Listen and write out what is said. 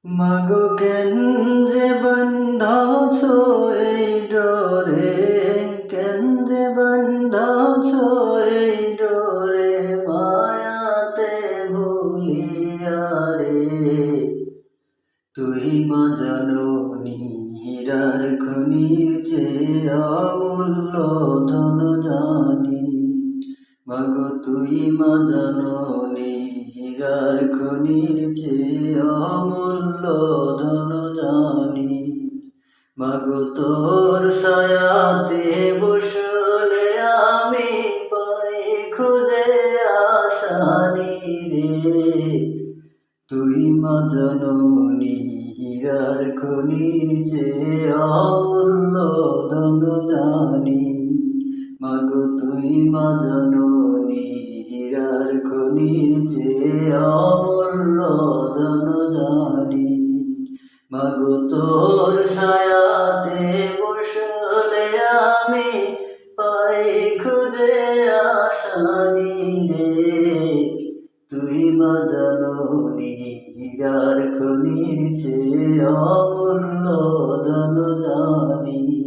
মাগো কেন যে বন্ধাছ এই ডোরে, কেন যে বন্ধাছ এই ডোরে, মায়াতে ভুলিয়া রে। তুই মা জননী হীরার খনির চেয়ে অমূল্য ধন জানি। মাগো তুই মা জননী হীরার খনির চেয়ে অমূল্য ধন জানি। মাগো তোর ছায়াতে বসলে আমি পাই খুঁজে আসানি রে। তুই মা জননী হীরার খনির চেয়ে অমূল্য ধন জানি। মাগো তুই মা জননী হীরার খনির চেয়ে অমূল্য ধন জানি। মাগো তোর ছায়াতে বসলে আমি পাই খুঁজে আসানি রে। তুই মা জননী হীরার খনির চেয়ে অমূল্য ধন জানি।